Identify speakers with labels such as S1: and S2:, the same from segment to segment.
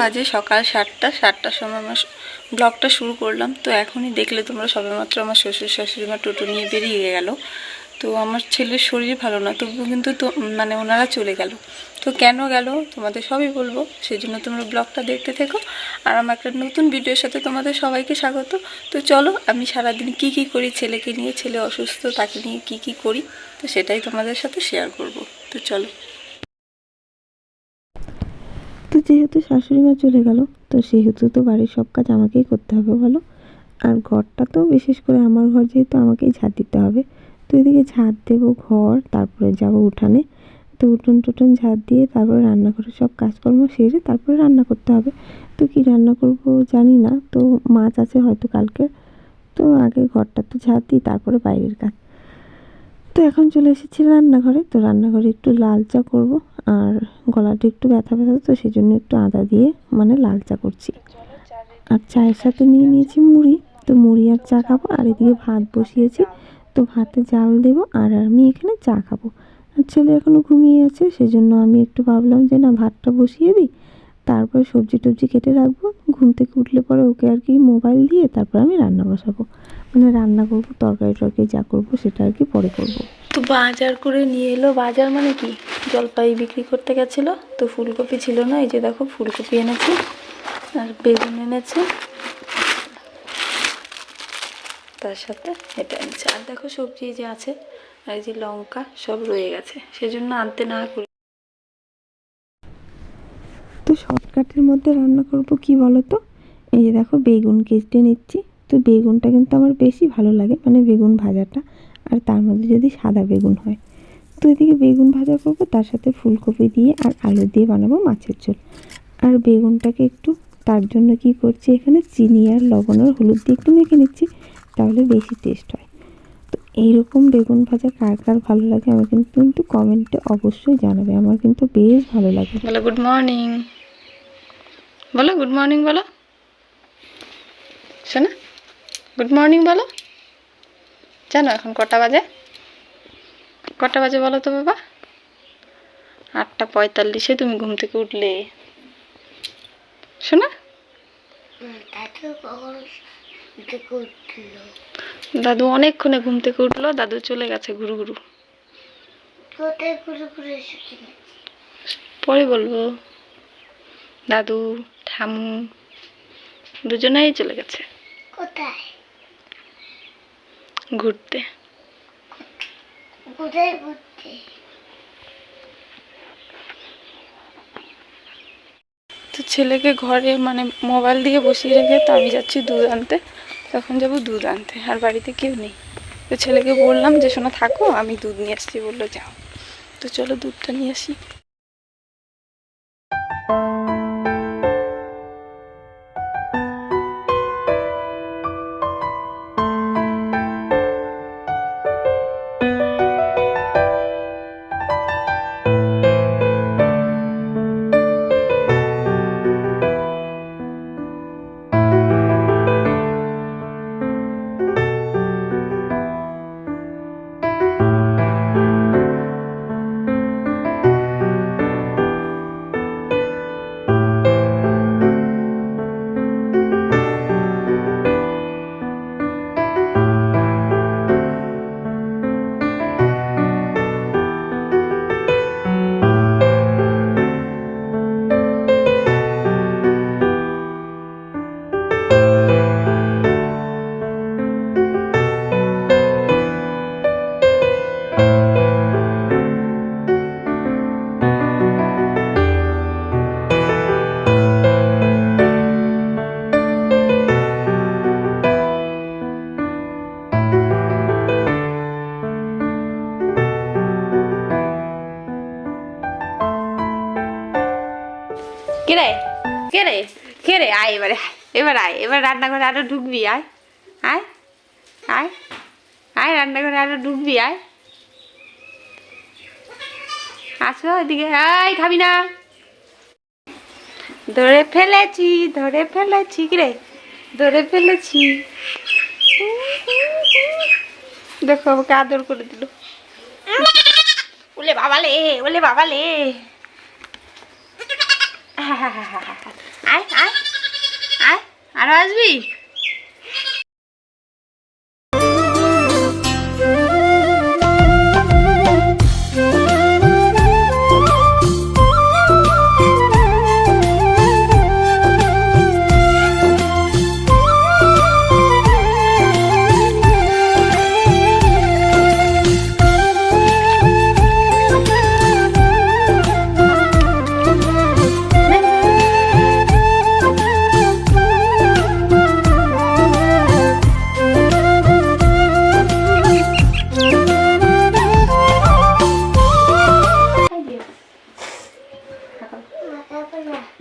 S1: বাজে সকাল 7টার সময় আমার ব্লগটা শুরু করলাম। তো এখনই দেখলে তোমরা সবেমাত্র আমার শ্বশুর শাশুড়ি মা টোটো নিয়ে বেরিয়ে গেল। তো আমার ছেলের শরীর ভালো না, তবুও কিন্তু তো মানে ওনারা চলে গেল। তো কেন গেল তোমাদের সবই বলবো, সেই জন্য তোমরা ব্লগটা দেখতে থেকো। আর আমার একটা নতুন ভিডিওর সাথে তোমাদের সবাইকে স্বাগত। তো চলো আমি সারাদিন কি কি করি, ছেলেকে নিয়ে, ছেলে অসুস্থ তাকে নিয়ে কি কি করি, তো সেটাই তোমাদের সাথে শেয়ার করব। তো চলো।
S2: তো যেহেতু শাশুড়ি মা চলে গেল, তো সেহেতু তো বাড়ির সব কাজ আমাকেই করতে হবে বলো। আর ঘরটা তো বিশেষ করে আমার ঘর, যেহেতু আমাকেই ঝাঁট দিতে হবে। তো এদিকে ঝাঁট দেবো ঘর, তারপরে যাব উঠানে। তো উঠোন টুটন ঝাঁট দিয়ে তারপরে রান্নাঘরে সব কাজকর্ম সেরে তারপরে রান্না করতে হবে। তো কি রান্না করব জানি না, তো মাছ আছে হয়তো কালকে। তো আগে ঘরটা তো ঝাঁট দিই, তারপরে বাইরের কাজ। তো এখন চলে এসেছি রান্নাঘরে। তো রান্নাঘরে একটু লাল চা করব, আর গলাটা একটু ব্যথা ব্যথা, তো সেই জন্য একটু আদা দিয়ে মানে লাল চা করছি। আর চায়ের সাথে নিয়ে নিয়েছি মুড়ি। তো মুড়ি আর চা খাবো। আর এদিকে ভাত বসিয়েছি, তো ভাতে জাল দেবো আর আমি এখানে চা খাবো। আর ছেলে এখনও ঘুমিয়ে আছে, সেজন্য আমি একটু ভাবলাম যে না, ভাতটা বসিয়ে দিই, তারপরে সবজি টবজি কেটে রাখবো। ঘুম থেকে উঠলে পরে ওকে আর কি মোবাইল দিয়ে তারপর আমি রান্না বসাবো, মানে রান্না করবো, তরকারি টরকারি যা করবো সেটা আর কি পরে করবো।
S1: তো বাজার করে নিয়ে এলো। বাজার মানে কি, জলপাই বিক্রি করতে গেছিলো। তো ফুলকপি ছিল না, এই যে দেখো ফুলকপি এনেছি, আর বেগুন এনেছে, তার সাথে এটা এনেছে। আর দেখো সবজি যে আছে, আর এই যে লঙ্কা সব রয়ে গেছে, সেজন্য আনতে না করি।
S2: তো শর্টকাটের মধ্যে রান্না করব কি বলো তো, এই যে দেখো বেগুন কেটে নিচ্ছি। তো বেগুনটা কিন্তু আমার বেশি ভালো লাগে, মানে বেগুন ভাজাটা, আর তার মধ্যে যদি সাদা বেগুন হয়। তো এদিকে বেগুন ভাজা করব, তার সাথে ফুলকপি দিয়ে আর আলু দিয়ে বানাবো মাছের ঝোল। আর বেগুনটাকে একটু, তার জন্য কি করছি, এখানে চিনি আর লবণ আর হলুদ দিয়ে একটু মেখে নিচ্ছি, তাহলে বেশি টেস্ট হয়। তো এইরকম বেগুন ভাজা কার কার ভালো লাগে আমার কিন্তু কমেন্টে অবশ্যই জানাবে, আমার কিন্তু বেশ ভালো লাগে।
S1: বলো গুড মর্নিং, বলো গুড মর্নিং, বলো শোনা, গুড মর্নিং বলো। জানো এখন কটা বাজে? কটা বাজে বলো তো বাবা? 8:45-এ তুমি ঘুম থেকে উঠলে, শোনা। দাদু অনেকক্ষণে ঘুম থেকে উঠলো, দাদু চলে গেছে ঘুরু ঘুরু। পরে বলবো। দাদু ঠামু দুজনেই চলে গেছে
S3: কোথায়
S1: ঘুরতে।
S3: কোথায় ঘুরতে?
S1: তো ছেলেকে ঘরে মানে মোবাইল দিয়ে বসিয়ে রেখে তো আমি যাচ্ছি দুধ আনতে। তখন যাবো দুধ আনতে, আর বাড়িতে কেউ নেই। তো ছেলেকে বললাম যে শোনো থাকো, আমি দুধ নিয়ে আসছি, বললো যাও। তো চলো দুধটা নিয়ে আসি। কে রে, কে রে, কে রে? আয় এবারে, এবার আয়, এবার রান্নাঘরে আরো ঢুকবি, আয় আয় আয় আয়, রান্নাঘরে আরো ঢুকবি, আয়। আসো এদিকে, আয় খাবি না? ধরে ফেলেছি, ধরে ফেলেছি, কিরে ধরে ফেলেছি। দেখো আমাকে আদর করে দিল। ওলে বাবালে, ওলে বাবালে। আয় আয় আয়, আরো আসবি?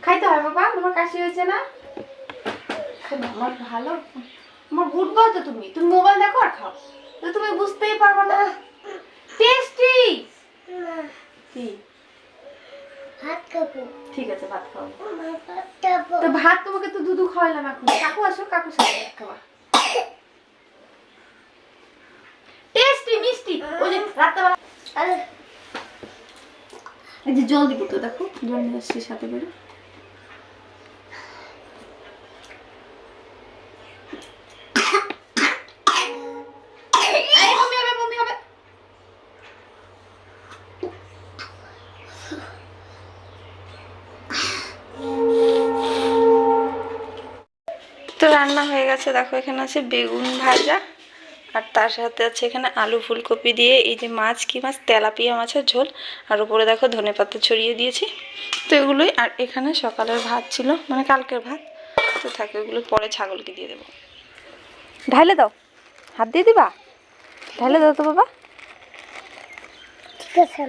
S1: খাইতে হয় বাবা, তোমার কাশি হয়েছে না? আমার ভালো, আমার বুঝবো তো, তুমি তুমি মোবাইল দেখো আর খাও, তো তুমি বুঝতেই পারবো না। টেস্টি কি? ভাত খাবো। ঠিক আছে ভাত খাও। তো ভাত তোমাকে তো দুধু খাওয়াইলাম, এখন কাকু আসো, কাকু সাথে ভাত খাবা। টেস্টি মিষ্টি, ওই যে রাত্রেবেলা এই যে জল দিব তো, দেখো জল নিয়ে আসছি সাথে করে। তো রান্না হয়ে গেছে, দেখো এখানে আছে বেগুন ভাজা, আর তার সাথে আছে এখানে আলু ফুলকপি দিয়ে এই যে মাছ, কি মাছ, তেলাপিয়া মাছের ঝোল, আর উপরে দেখো ধনেপাতা ছড়িয়ে দিয়েছি। তো এগুলোই, আর এখানে সকালের ভাত ছিল, মানে কালকের ভাত, তো থাকে ওগুলো পরে ছাগলকে দিয়ে দেবো। ঢাইলে দাও, হাত দিয়ে দিবা, ঢাইলে দাও তো বাবা। ঠিক আছে,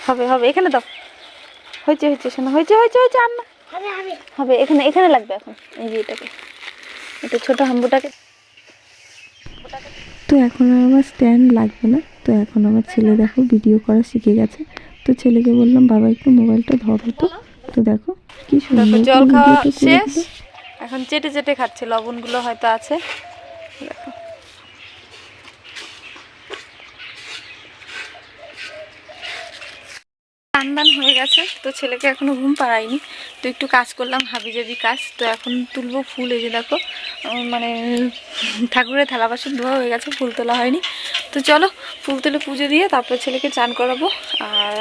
S1: হবে হবে, এখানে দাও, হয়েছে হয়েছে শোনা, হয়েছে হয়েছে হয়েছে, আর না হবে, এখানে এখানে লাগবে এখন, এই যে এটাকে, এটা ছোট হাম্বুটাকে।
S2: তো এখন আর আমার স্ট্যান্ড লাগবে না। তো এখন আমার ছেলে দেখো ভিডিও করা শিখে গেছে। তো ছেলেকে বললাম বাবা একটু মোবাইলটা ধরো তো। তো দেখো কি সুন্দর
S1: জল
S2: করে
S1: খাওয়া
S2: ভিডিওটা করে
S1: শেষ,
S2: দিল।
S1: এখন চেটে চেটে খাচ্ছে, লবণগুলো হয়তো আছে, দেখো। রান্নান হয়ে গেছে, তো ছেলেকে এখনো ঘুম পাড়াইনি, তো একটু কাজ করলাম, হাবিজাবি কাজ। তো এখন তুলবো ফুল, এই যে দেখো মানে ঠাকুরের থালা বাসন ধোয়া হয়ে গেছে, ফুল তোলা হয়নি। তো চলো ফুল তুলে পুজো দিয়ে তারপর ছেলেকে চান করাবো। আর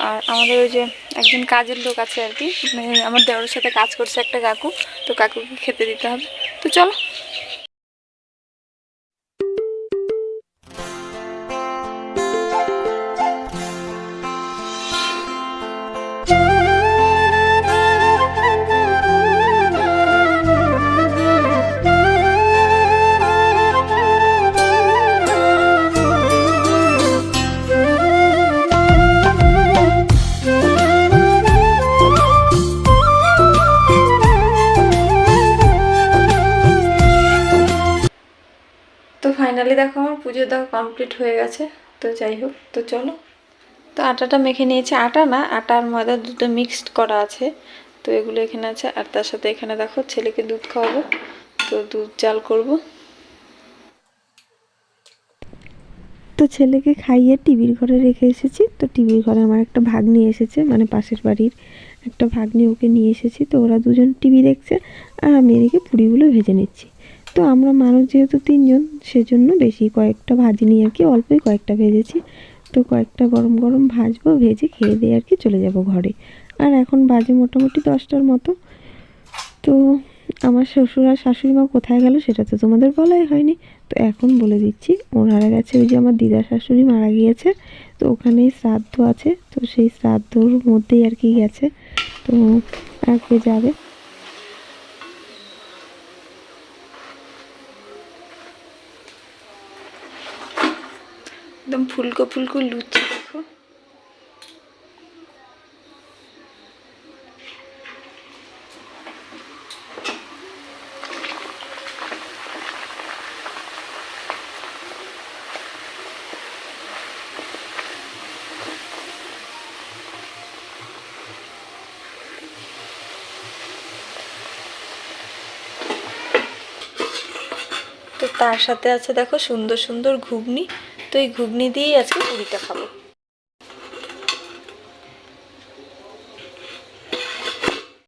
S1: আর আমাদের ওই যে একজন কাজের লোক আছে আর কি, মানে আমার দেওরের সাথে কাজ করছে একটা কাকু, তো কাকুকে খেতে দিতে হবে। তো চলো। তো ফাইনালি দেখো আমার পুজো দেওয়া কমপ্লিট হয়ে গেছে। তো যাই হোক, তো চলো। তো আটাটা মেখে নিয়েছি, আটা না, আটা আর ময়দা দুটো মিক্সড করা আছে। তো এগুলো এখানে আছে, আর তার সাথে এখানে দেখো ছেলেকে দুধ খাওয়াবো, তো দুধ জাল করব।
S2: তো ছেলেকে খাইয়ে টিভির ঘরে রেখে এসেছি। তো টিভির ঘরে আমার একটা ভাগ্নি এসেছে, মানে পাশের বাড়ির একটা ভাগ্নি, ওকে নিয়ে এসেছি। তো ওরা দুজন টিভি দেখছে, আর আমি এদিকে পুরিগুলো ভেজে নিচ্ছি। তো আমরা মানুষ যেহেতু 3 জন, সেজন্য বেশি কয়েকটা ভাজিনি আর কি, অল্পই কয়েকটা ভেজেছি। তো কয়েকটা গরম গরম ভাজবো, ভেজে খেয়ে দিয়ে আর কি চলে যাব ঘরে। আর এখন বাজে মোটামুটি 10টার মতো। তো আমার শ্বশুর আর শাশুড়ি মা কোথায় গেল সেটা তো তোমাদের বলাই হয়নি। তো এখন বলে দিচ্ছি, ওনারা গেছে, ওই যে আমার দিদা শাশুড়ি মারা গিয়েছে, তো ওখানেই শ্রাদ্ধ আছে, তো সেই শ্রাদ্ধর মধ্যেই আর কি গেছে। তো আজকে যাবে।
S1: একদম ফুলকো ফুলকো লুচি দেখো। তো তার সাথে আছে দেখো সুন্দর সুন্দর ঘুগনি। তো এই ঘুগনি দিয়েই আজকে পুরিটা খাবো।